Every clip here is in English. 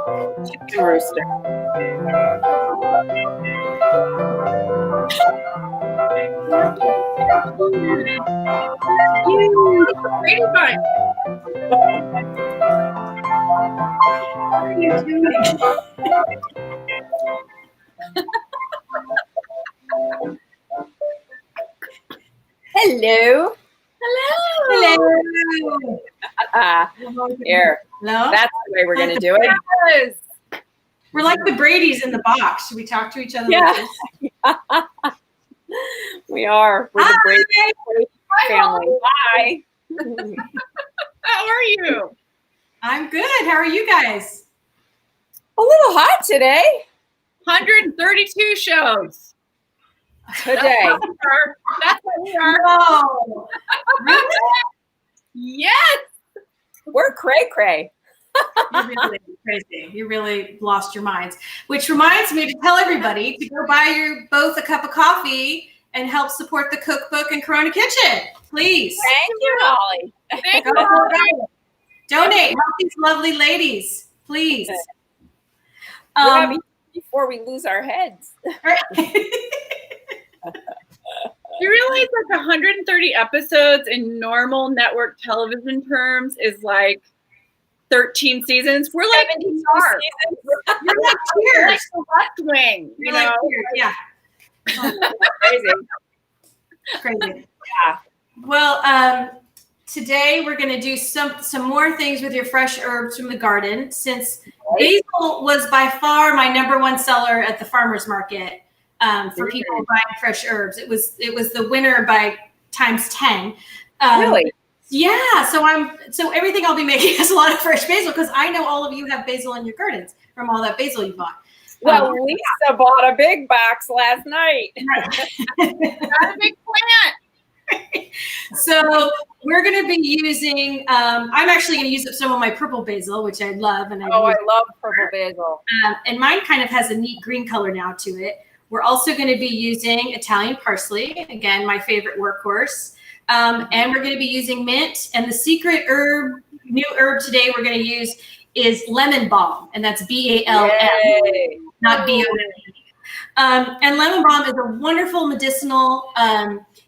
Chicken rooster. Brady Bunch. What are you doing? Hello. Hello. Here. Hello. That's the way we're going to do it. Yes. We're like the Brady's in the box. Should we talk to each other like this? We are. We're the Brady family. Hi. How are you? I'm good. How are you guys? A little hot today. 132 shows. Today. That's what we are. No. Really? Yes. We're cray-cray. You're really crazy. You really lost your minds. Which reminds me to tell everybody to go buy you both a cup of coffee and help support the cookbook and Corona Kitchen. Please. Thank you, Hollie. Thank you. Donate. Help these lovely ladies. Please. Before we lose our heads. You realize like 130 episodes in normal network television terms is like 13 seasons. We're like 72 seasons. You're like Cheers. Like the West Wing. You know? Yeah. Crazy. Yeah. Well, today we're going to do some more things with your fresh herbs from the garden. Since basil was by far my #1 seller at the farmer's market for people buying fresh herbs. It was the winner by times 10. Really? Yeah. So everything I'll be making has a lot of fresh basil because I know all of you have basil in your gardens from all that basil you bought. Well, Lisa bought a big box last night. Got a big plant. So we're going to be using, I'm actually going to use up some of my purple basil, which I love. And I love purple basil. And mine kind of has a neat green color now to it. We're also going to be using Italian parsley, again, my favorite workhorse. And we're going to be using mint. And the secret new herb today we're going to use is lemon balm. And that's BALM, not BOM. And lemon balm is a wonderful medicinal.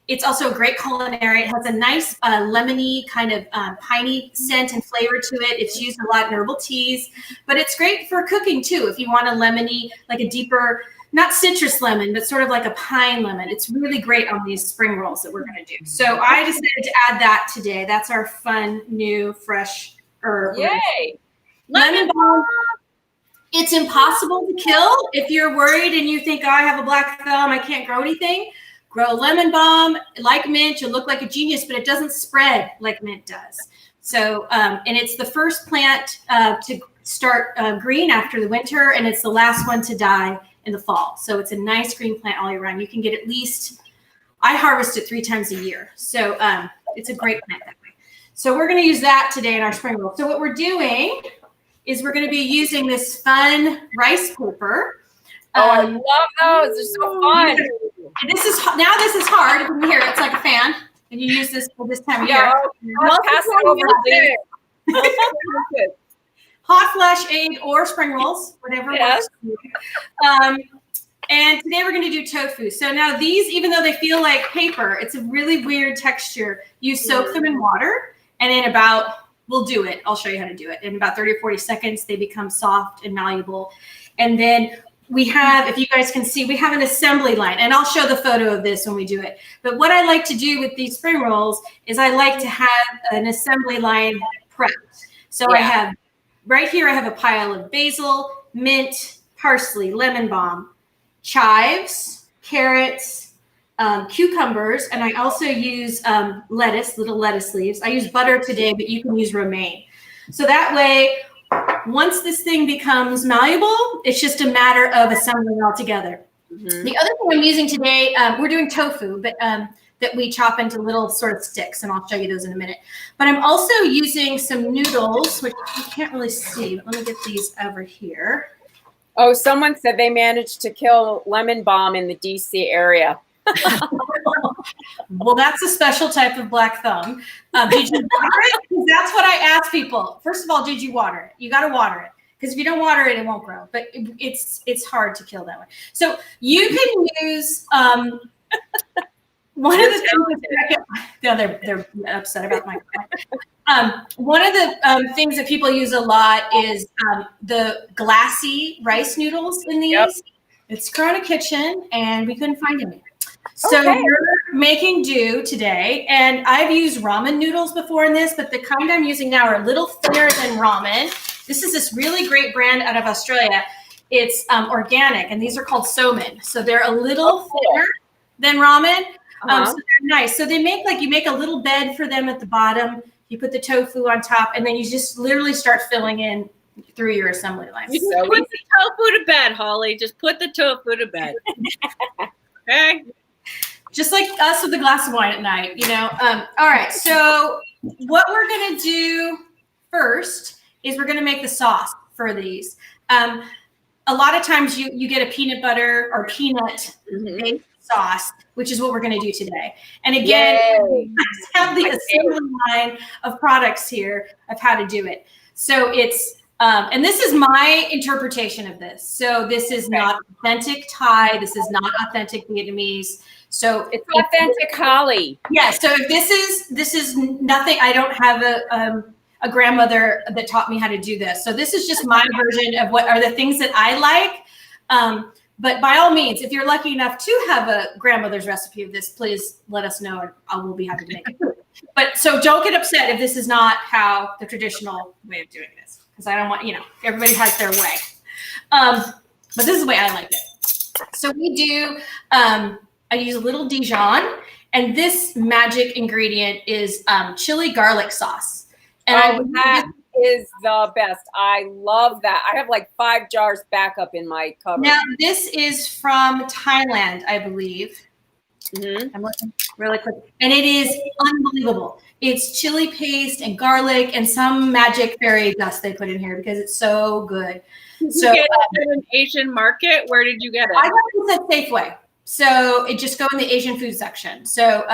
It's also a great culinary. It has a nice lemony kind of piney scent and flavor to it. It's used a lot in herbal teas, but it's great for cooking too. If you want a lemony, like a deeper, not citrus lemon, but sort of like a pine lemon. It's really great on these spring rolls that we're going to do. So I decided to add that today. That's our fun, new, fresh herb. Yay. Lemon balm. It's impossible to kill. If you're worried and you think, oh, I have a black thumb, I can't grow anything, grow lemon balm. Like mint, you'll look like a genius, but it doesn't spread like mint does. So, and it's the first plant to start green after the winter, and it's the last one to die in the fall. So it's a nice green plant all year round. You can get at least, I harvest it 3 times a year. So it's a great plant that way. So we're going to use that today in our spring roll. So what we're doing is we're going to be using this fun rice paper. I love those. They're so fun. And this is hard. You can hear it. It's like a fan, and you use this for this time of year. Pass it over to Hot flash egg or spring rolls, whatever works. And today we're going to do tofu. So now these, even though they feel like paper, it's a really weird texture. You soak them in water, and in about, we'll do it. I'll show you how to do it. In about 30 or 40 seconds, they become soft and malleable. And then we have, if you guys can see, we have an assembly line, and I'll show the photo of this when we do it. But what I like to do with these spring rolls is I like to have an assembly line prepped. So I have, right here, I have a pile of basil, mint, parsley, lemon balm, chives, carrots, cucumbers, and I also use lettuce, little lettuce leaves. I use butter today, but you can use romaine. So that way, once this thing becomes malleable, it's just a matter of assembling it all together. Mm-hmm. The other thing I'm using today, we're doing tofu, but that we chop into little sort of sticks, and I'll show you those in a minute. But I'm also using some noodles, which you can't really see, but let me get these over here. Oh, someone said they managed to kill lemon balm in the DC area. Well, that's a special type of black thumb. Did you water it? Because that's what I ask people. First of all, did you water it? You got to water it. because if you don't water it, it won't grow. But it's hard to kill that way. So you can use one of the things. No, they're upset about my. One of the things that people use a lot is the glassy rice noodles in these. Yep. It's Corona Kitchen, and we couldn't find any. So we're making do today, and I've used ramen noodles before in this, but the kind I'm using now are a little thinner than ramen. This is this really great brand out of Australia. It's organic, and these are called somen. So they're a little thinner than ramen. So they're nice. So they make you make a little bed for them at the bottom. You put the tofu on top, and then you just literally start filling in through your assembly line. You just put the tofu to bed, Holly. Just put the tofu to bed. Okay. Just like us with a glass of wine at night, All right. So what we're going to do first is we're going to make the sauce for these. A lot of times you get a peanut butter or peanut sauce, which is what we're going to do today. And again, I have the assembly line of products here of how to do it. So it's, and this is my interpretation of this. So this is not authentic Thai. This is not authentic Vietnamese. So it's authentic Hollie. Yeah. So if this is nothing. I don't have a grandmother that taught me how to do this. So this is just my version of what are the things that I like. But by all means, if you're lucky enough to have a grandmother's recipe of this, please let us know, and I will be happy to make it. But so don't get upset if this is not how the traditional way of doing this, because I don't want, everybody has their way. But this is the way I like it. So we do, I use a little Dijon, and this magic ingredient is chili garlic sauce. And that is the best. I love that. I have like 5 jars back up in my cupboard. Now, this is from Thailand, I believe. I'm looking really quick. And it is unbelievable. It's chili paste and garlic and some magic fairy dust they put in here because it's so good. Did you get it in an Asian market? Where did you get it? I got this at Safeway. So it just go in the Asian food section. So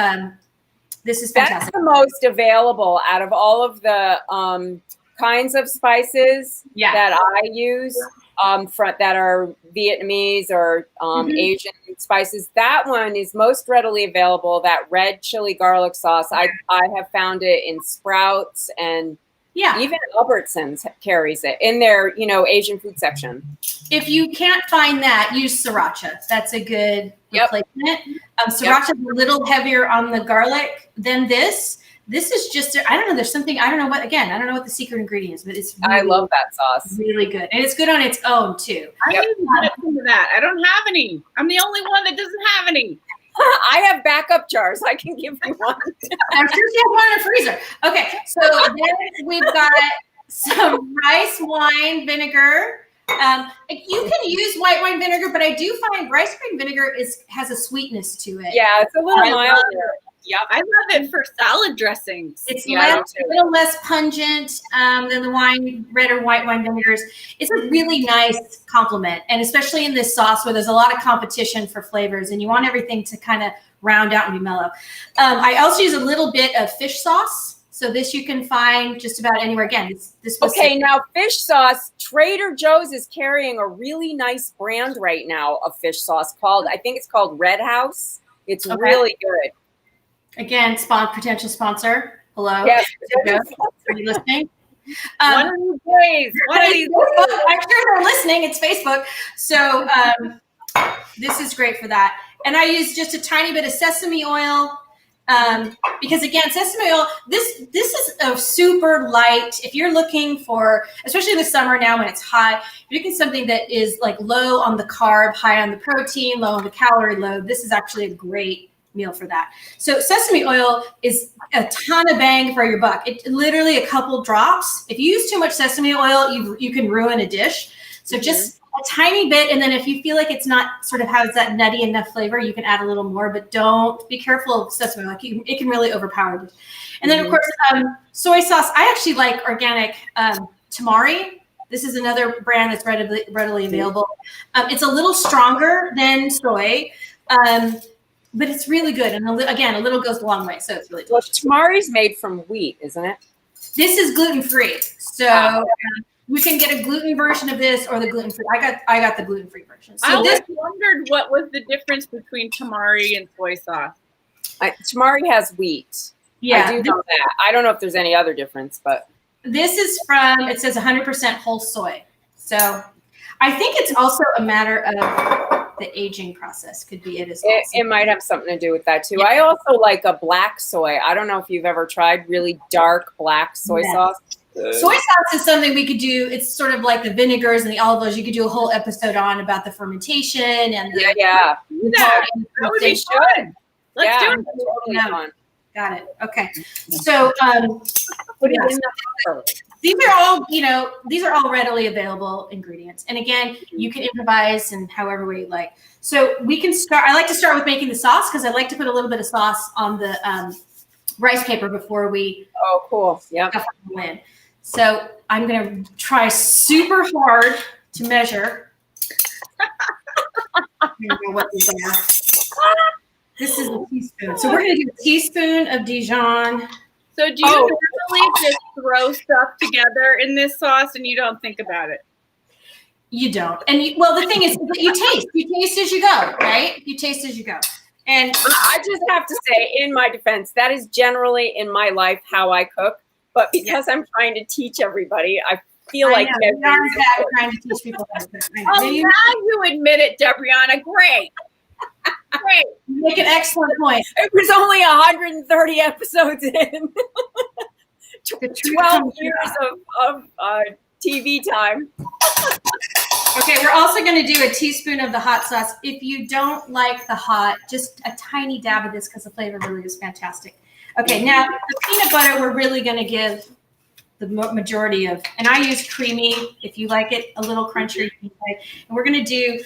this is fantastic. That's the most available out of all of the kinds of spices that I use that are Vietnamese or Asian spices. That one is most readily available. That red chili garlic sauce. I have found it in Sprouts, and even Albertsons carries it in their Asian food section. If you can't find that, use sriracha. That's a good replacement. Sriracha is a little heavier on the garlic than this. This is just, I don't know, there's something, I don't know what the secret ingredient is, but it's really, I love that sauce. Really good. And it's good on its own too. I need to get into that. I don't have any. I'm the only one that doesn't have any. I have backup jars. I can give you one. I'm sure you have one in the freezer. Okay, so then we've got some rice wine vinegar. You can use white wine vinegar, but I do find rice wine vinegar has a sweetness to it. Yeah, it's a little milder. Yep. I love it for salad dressings. It's a little less pungent than the red or white wine vinegars. It's a really nice complement, and especially in this sauce where there's a lot of competition for flavors and you want everything to kind of round out and be mellow. I also use a little bit of fish sauce. So this you can find just about anywhere. Again, this was now fish sauce. Trader Joe's is carrying a really nice brand right now of fish sauce I think it's called Red House. It's really good. Again, potential sponsor. Hello. Yes. Are you listening? One of these days. I'm sure they're listening. It's Facebook. So this is great for that. And I use just a tiny bit of sesame oil because, again, sesame oil, this is a super light. If you're looking for, especially in the summer now when it's hot, if you're looking for something that is like low on the carb, high on the protein, low on the calorie load, this is actually a great meal for that. So sesame oil is a ton of bang for your buck. It literally a couple drops. If you use too much sesame oil, you can ruin a dish. So just a tiny bit, and then if you feel like it's not sort of has that nutty enough flavor, you can add a little more. But don't be careful of sesame oil. It can really overpower it. And then of course soy sauce. I actually like organic tamari. This is another brand that's readily available. It's a little stronger than soy. But it's really good. And again, a little goes a long way. So it's really delicious. Well, tamari's made from wheat, isn't it? This is gluten-free. So You can get a gluten version of this or the gluten-free. I got the gluten-free version. So I always wondered what was the difference between tamari and soy sauce. Tamari has wheat. Yeah, I do know that. I don't know if there's any other difference, but this is from, it says 100% whole soy. So I think it's also a matter of the aging process could be it as well. It might have something to do with that too. Yeah. I also like a black soy. I don't know if you've ever tried really dark black soy sauce. Soy sauce is something we could do. It's sort of like the vinegars and the olive oils. You could do a whole episode on about the fermentation and the that would be fun. Let's do it. Totally fun. Got it. Okay. So these are all, these are all readily available ingredients. And again, you can improvise and however way you like. So we can start. I like to start with making the sauce because I like to put a little bit of sauce on the rice paper before we. Oh, cool. Yeah. So I'm going to try super hard to measure. I don't know what these are. This is a teaspoon. So we're going to do a teaspoon of Dijon. So do you normally just throw stuff together in this sauce and you don't think about it? You don't. And the thing is that you taste. You taste as you go, right? You taste as you go. And I just have to say, in my defense, that is generally in my life how I cook. But because I'm trying to teach everybody, I feel like you are trying to teach people how to cook. Oh, now you admit it, Debrianna. Great. Great. You make an excellent point. It was only 130 episodes in. 12 years of TV time. Okay, we're also going to do a teaspoon of the hot sauce. If you don't like the hot, just a tiny dab of this because the flavor really is fantastic. Okay, now the peanut butter we're really going to give the majority of, and I use creamy. If you like it a little crunchier, you can and we're going to do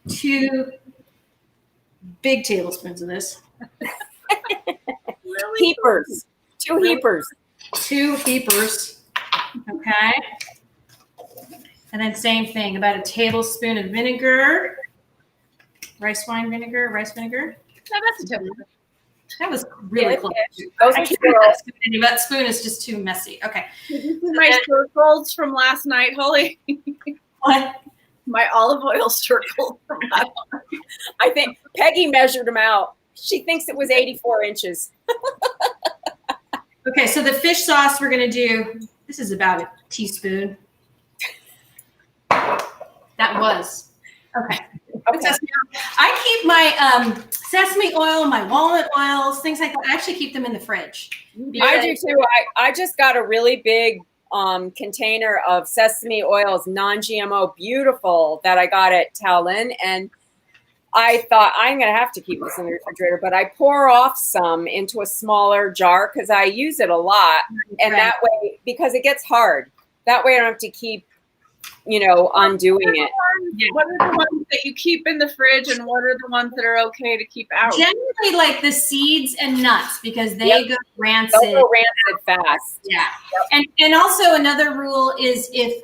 2 big tablespoons of this. Heapers. 2 heapers. 2 heapers. Okay. And then same thing, about a tablespoon of vinegar. Rice vinegar. No, that's a tablespoon. That was really close. I can't that spoon is just too messy. Okay. My circles from last night, Hollie. What? My olive oil circles from last night. I think Peggy measured them out. She thinks it was 84 inches. Okay, so the fish sauce we're going to do, this is about a teaspoon. That was. Okay. I keep my sesame oil, my walnut oils, things like that. I actually keep them in the fridge. I do too. I just got a really big container of sesame oils, non-GMO, beautiful, that I got at Talon. And I thought I'm going to have to keep this in the refrigerator, but I pour off some into a smaller jar because I use it a lot. And that way, because it gets hard, that way I don't have to keep undoing it. What are the ones that you keep in the fridge and what are the ones that are okay to keep out? Generally like the seeds and nuts because they go rancid. They'll go rancid fast. Yeah. And also another rule is if,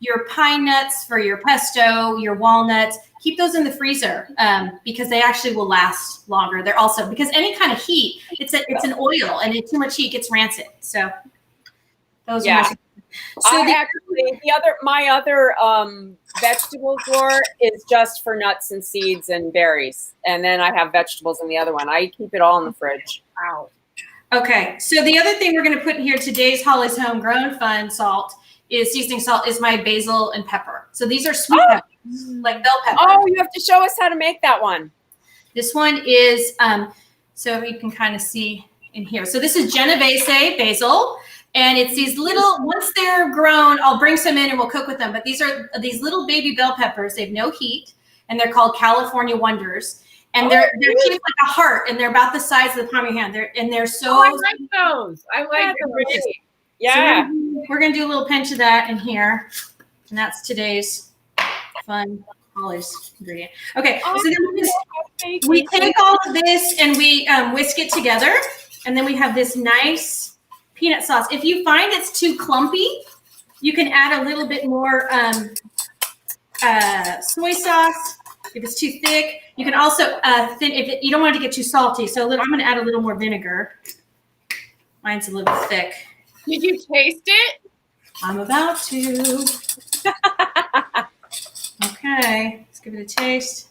your pine nuts for your pesto, your walnuts, keep those in the freezer because they actually will last longer. They're also, because any kind of heat, it's an oil and too much heat gets rancid. So those are So my other vegetable drawer is just for nuts and seeds and berries, and then I have vegetables in the other one. I keep it all in the fridge. Wow. Okay, so the other thing we're going to put in here, today's Hollie's Homegrown Fun seasoning salt is my basil and pepper. So these are sweet peppers, like bell pepper. Oh, you have to show us how to make that one. This one is so you can kind of see in here. So this is Genovese basil. And it's these little, once they're grown, I'll bring some in and we'll cook with them. But these are these little baby bell peppers. They have no heat, and they're called California Wonders. And they're shaped like a heart, and they're about the size of the palm of your hand. They're so. Oh, I like those. I like them. Yeah. So we're gonna do a little pinch of that in here, and that's today's fun Hollie's ingredient. Okay, so then we take all of this and we whisk it together, and then we have this nice peanut sauce. If you find it's too clumpy, you can add a little bit more soy sauce. If it's too thick, you can also you don't want it to get too salty. So I'm going to add a little more vinegar. Mine's a little thick. Did you taste it? I'm about to. Okay, let's give it a taste.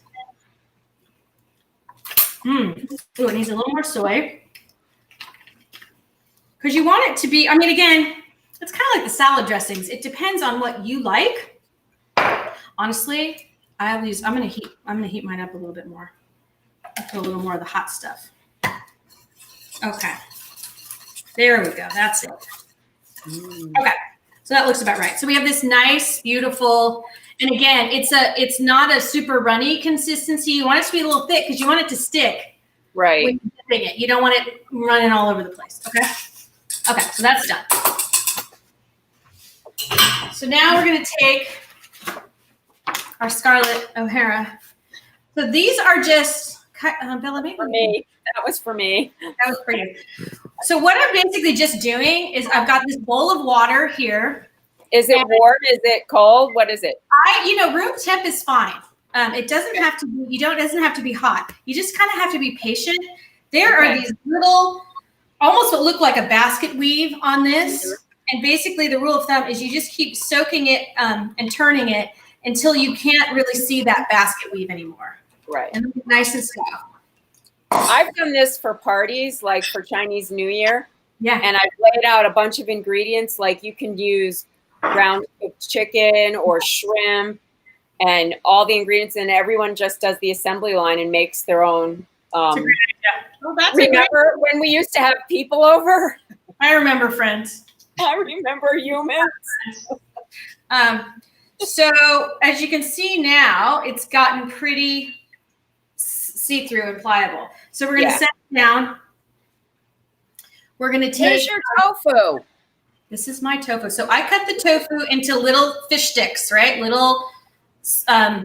Ooh, it needs a little more soy. Because you want it to be, I mean, again, it's kind of like the salad dressings. It depends on what you like. Honestly, I'm gonna heat mine up a little bit more. Put a little more of the hot stuff. Okay. There we go. That's it. Okay. So that looks about right. So we have this nice, beautiful, and again, it's not a super runny consistency. You want it to be a little thick because you want it to stick. Right. When you're dipping it. You don't want it running all over the place. Okay. Okay. So that's done. So now we're going to take our Scarlett O'Hara. So these are just, Bella, maybe for me. That was for me. That was for you. So what I'm basically just doing is I've got this bowl of water here. Is it warm? Is it cold? What is it? Room temp is fine. It doesn't have to be, doesn't have to be hot. You just kind of have to be patient. There are these little, almost what look like a basket weave on this. And basically the rule of thumb is you just keep soaking it and turning it until you can't really see that basket weave anymore. Right. And it's nice and soft. I've done this for parties, like for Chinese New Year. Yeah. And I've laid out a bunch of ingredients, like you can use ground cooked chicken or shrimp and all the ingredients, and everyone just does the assembly line and makes their own. Remember when we used to have people over? I remember, friends. I remember humans. So as you can see now, it's gotten pretty see-through and pliable. So we're going to set it down. We're going to take. Here's your tofu. This is my tofu. So I cut the tofu into little fish sticks, right? Little, so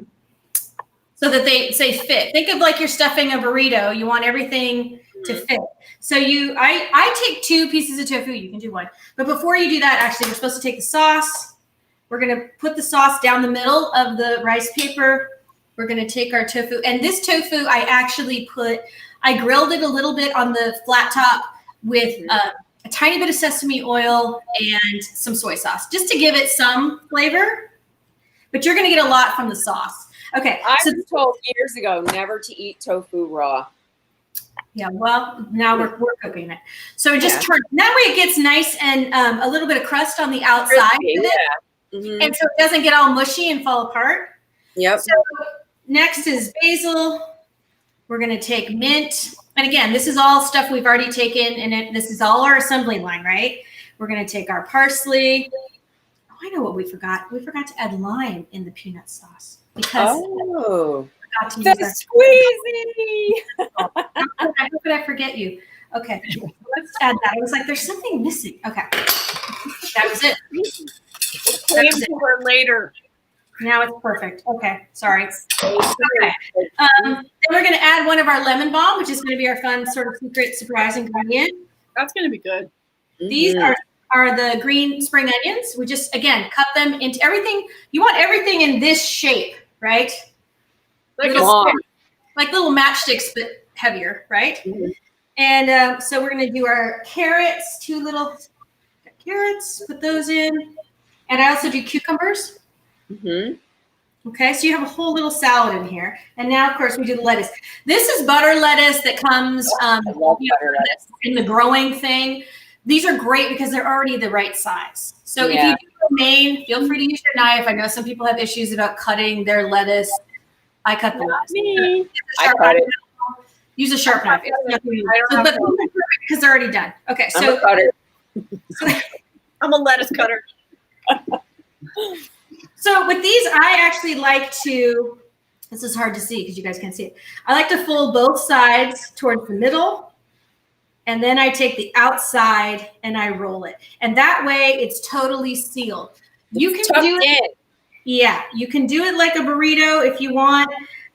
that they fit. Think of like you're stuffing a burrito. You want everything to fit. So I take 2 pieces of tofu. You can do 1. But before you do that, actually, we're supposed to take the sauce. We're going to put the sauce down the middle of the rice paper. We're going to take our tofu. And this tofu, I grilled it a little bit on the flat top with a tiny bit of sesame oil and some soy sauce, just to give it some flavor. But you're going to get a lot from the sauce. Okay. I was told years ago never to eat tofu raw. Yeah, well, now we're cooking it. So just turn. That way it gets nice and a little bit of crust on the outside. And so it doesn't get all mushy and fall apart. Yep. So next is basil. We're going to take mint. And again, this is all stuff we've already taken, and this is all our assembly line, right? We're going to take our parsley. Oh, I know what we forgot. We forgot to add lime in the peanut sauce because the squeezy. How could I forget you? Okay, let's add that. I was like, there's something missing. Okay, that was it. For later. Now it's perfect. Okay, sorry. Okay. Then we're going to add one of our lemon balm, which is going to be our fun sort of secret surprise ingredient. That's going to be good. These are the green spring onions. We just, again, cut them into everything. You want everything in this shape, right? Like little matchsticks, but heavier, right? And so we're going to do our carrots, 2 little carrots, put those in. And I also do cucumbers. Okay, so you have a whole little salad in here. And now, of course, we do the lettuce. This is butter lettuce that comes in the growing thing. These are great because they're already the right size. So if you do romaine, feel free to use your knife. I know some people have issues about cutting their lettuce. I cut the lettuce. I cut it. Use a sharp knife. But because they're already done. Okay, so I'm a cutter. I'm a lettuce cutter. So with these, I actually like to, this is hard to see because you guys can't see it. I like to fold both sides towards the middle. And then I take the outside and I roll it. And that way it's totally sealed. You can do it. Yeah, you can do it like a burrito if you want.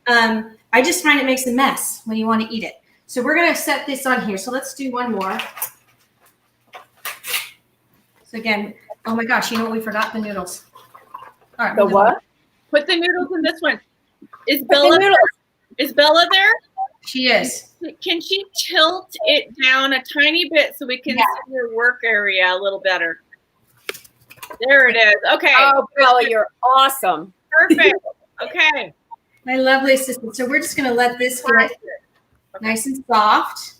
I just find it makes a mess when you want to eat it. So we're going to set this on here. So let's do one more. So again, oh my gosh, you know what? We forgot the noodles. All right. The what? Put the noodles in this one. Is Bella there? She is. Can she tilt it down a tiny bit so we can see your work area a little better? There it is. Okay. Oh, Bella, you're awesome. Perfect. Okay. My lovely assistant. So we're just going to let this get nice and soft.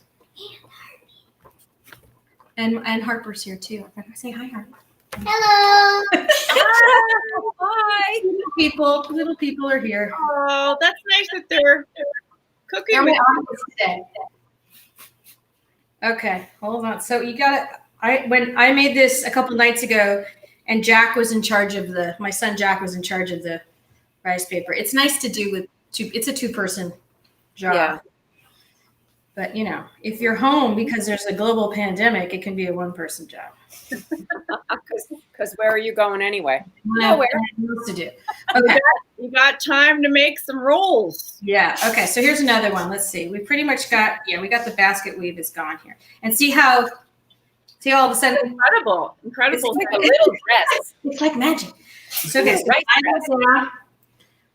And Harper's here too. I'm going to say hi, Harper. Hello. Hi. Little people are here. Oh, that's nice that they're cooking. They're my audience today. Okay, hold on. So you got it. When I made this a couple nights ago, and Jack was in charge of my son Jack was in charge of the rice paper. It's nice to do with it's a 2-person job. Yeah. But if you're home because there's a global pandemic, it can be a 1-person job. Because where are you going anyway? Nowhere. Else to do. Okay. You got time to make some rolls. Yeah. Okay. So here's another one. Let's see. We pretty much got we got the basket weave is gone here, and see all of a sudden Incredible. It's like a little dress. It's like magic. So okay. So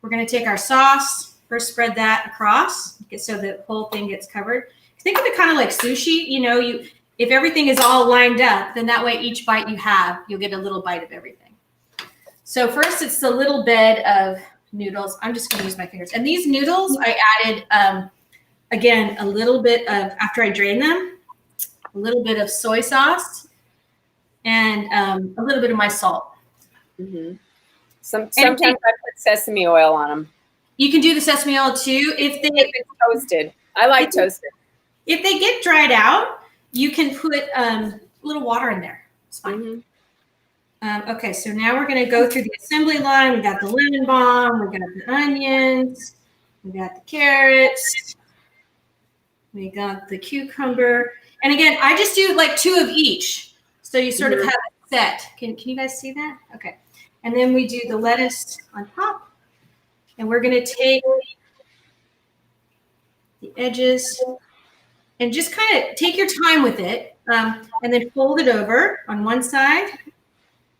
we're gonna take our sauce. First, spread that across so the whole thing gets covered. Think of it kind of like sushi. If everything is all lined up, then that way each bite you'll get a little bite of everything. So first, it's the little bed of noodles. I'm just going to use my fingers. And these noodles, I added, again, a little bit of, after I drain them, a little bit of soy sauce and a little bit of my salt. Mm-hmm. Sometimes I put sesame oil on them. You can do the sesame oil too. If it's toasted. I like toasted. If they get dried out, you can put a little water in there. It's fine. Mm-hmm. Okay, so now we're going to go through the assembly line. We got the lemon balm. We got the onions. We got the carrots. We got the cucumber. And again, I just do like 2 of each. So you sort of have it set. Can you guys see that? Okay. And then we do the lettuce on top. And we're going to take the edges and just kind of take your time with it. And then fold it over on one side,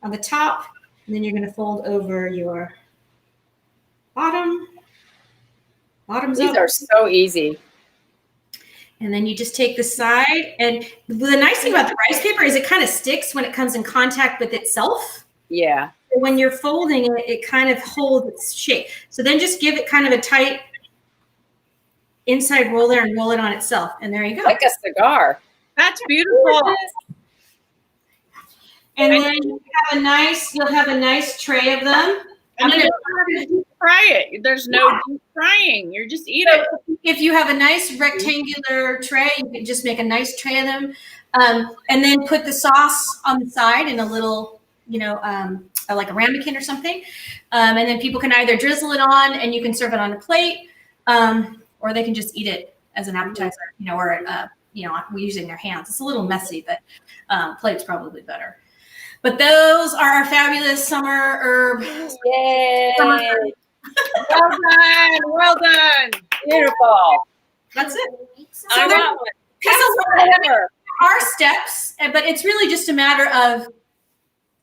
on the top, and then you're going to fold over your bottoms These up. are so easy. And then you just take the side. And the nice thing about the rice paper is it kind of sticks when it comes in contact with itself. Yeah. When you're folding it, it kind of holds its shape. So then just give it kind of a tight inside roll there and roll it on itself. And there you go. Like a cigar. That's beautiful. And then you'll have a nice tray of them. And you don't have to deep fry it. There's no deep frying. You're just eat it. If you have a nice rectangular tray, you can just make a nice tray of them. And then put the sauce on the side in a little, like a ramekin or something. And then people can either drizzle it on and you can serve it on a plate, or they can just eat it as an appetizer, or using their hands. It's a little messy, but plate's probably better. But those are our fabulous summer herbs. Yay! Well done. Well done. Beautiful. That's it. I want one. There are steps, but it's really just a matter of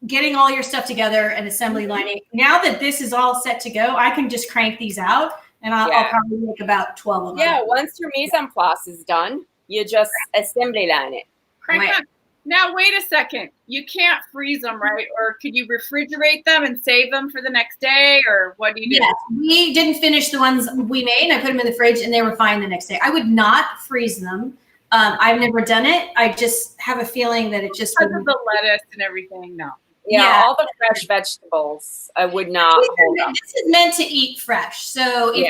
getting all your stuff together and assembly lining. Now that this is all set to go, I can just crank these out, and I'll probably make about 12 of them. Yeah, once your mise en place is done, you just assembly line it. Crank up. Now, wait a second. You can't freeze them, right? Or could you refrigerate them and save them for the next day? Or what do you do? Yes, we didn't finish the ones we made. I put them in the fridge and they were fine the next day. I would not freeze them. I've never done it. I just have a feeling that it just because of the lettuce and everything. No. Yeah, all the fresh vegetables I would not hold up. This is meant to eat fresh. So if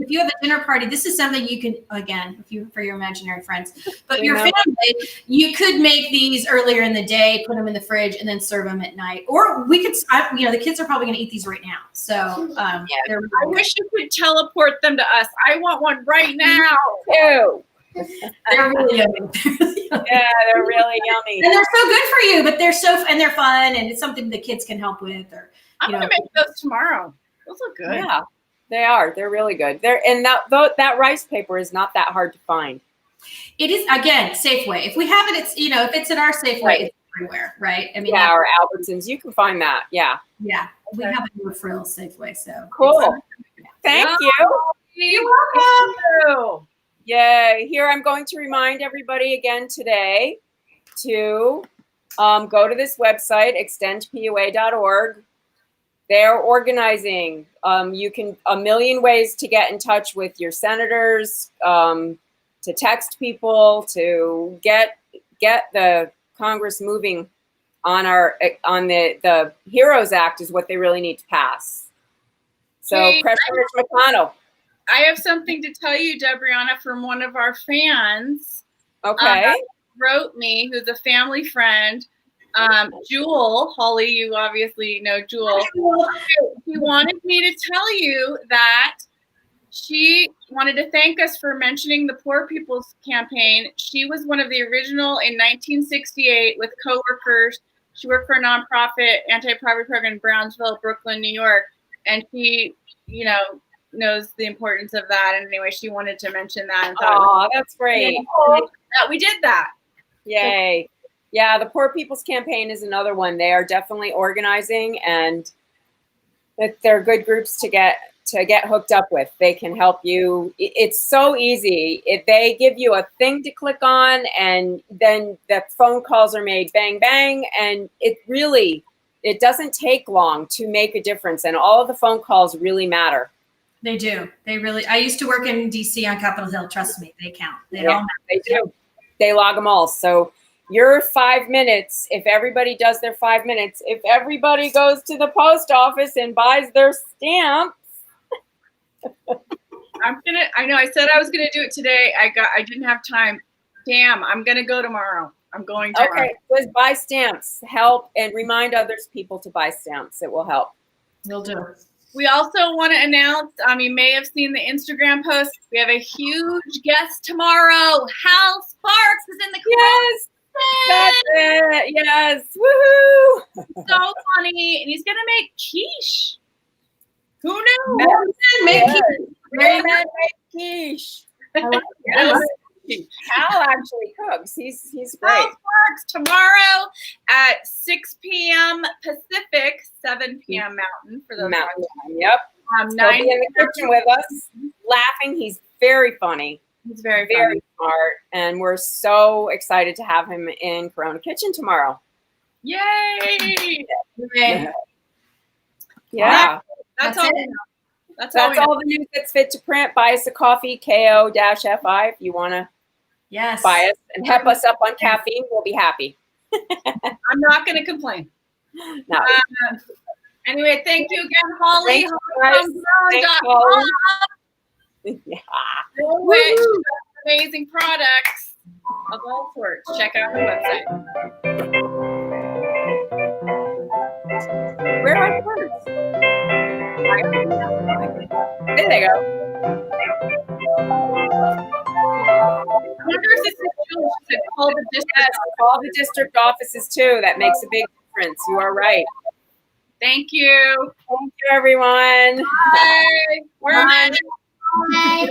you have a dinner party, this is something you can, again, for your imaginary friends, but your family, you could make these earlier in the day, put them in the fridge, and then serve them at night. Or we could, the kids are probably going to eat these right now. So I wish you could teleport them to us. I want one right now. Too. They're really yummy. Yeah, they're really yummy. And they're so good for you, but they're fun, and it's something the kids can help with. Or I'm gonna make those tomorrow. Those look good. Yeah, they are. They're really good. That rice paper is not that hard to find. It is, again, Safeway. If we have it, it's if it's at our Safeway, it's everywhere, right? I mean, or Albertsons, you can find that. Yeah. Yeah, we have a new frills Safeway, so cool. Thank you. You're welcome. Yay. Here I'm going to remind everybody again today to go to this website, extendpua.org. They're organizing. You can a million ways to get in touch with your senators, to text people, to get the Congress moving on the HEROES Act is what they really need to pass. So Hey, pressure Mitch McConnell. I have something to tell you, Debrianna, from one of our fans. Okay. Wrote me, who's a family friend. Jewel, Hollie, you obviously know Jewel. She wanted me to tell you that she wanted to thank us for mentioning the Poor People's Campaign. She was one of the original in 1968 with coworkers. She worked for a nonprofit anti-poverty program in Brownsville, Brooklyn, New York. And she, knows the importance of that. And anyway, she wanted to mention that. And thought, that's great. That we did that. Yay. Yeah, the Poor People's Campaign is another one. They are definitely organizing, and they're good groups to get hooked up with. They can help you. It's so easy. If they give you a thing to click on, and then the phone calls are made bang, bang, and it doesn't take long to make a difference. And all of the phone calls really matter. They do. They really. I used to work in DC on Capitol Hill. Trust me, they count. They all matter. They do. They log them all. So your 5 minutes, if everybody does their 5 minutes, if everybody goes to the post office and buys their stamps. I know I said I was gonna do it today. I didn't have time. Damn, I'm gonna go tomorrow. I'm going tomorrow. Okay, just buy stamps. Help, and remind others people to buy stamps. It will help. Will do. We also want to announce, you may have seen the Instagram post. We have a huge guest tomorrow. Hal Sparks is in the Yes, that's it. Yes, woohoo! So funny, and he's gonna make quiche. Who knew? Make quiche. Hal actually cooks. He's great. Hal Sparks tomorrow at 6 p.m. Pacific, 7 p.m. Mountain for those. Mountain time. Yep. He'll be in the kitchen with us, laughing. He's very funny. He's very smart, and we're so excited to have him in Corona Kitchen tomorrow. Yay! Yeah. That's all. That's all the news that's fit to print. Buy us a coffee, KO-FI, if you want to buy us and help us up on caffeine. We'll be happy. I'm not going to complain. No. Anyway, thank you again, Hollie. Amazing products of all sorts. Check out the website. Where are my birds? There they go. I wonder if this is true. She said call the district. Yes, call the district offices too. That makes a big difference. You are right. Thank you. Thank you, everyone. Bye. Bye. Bye.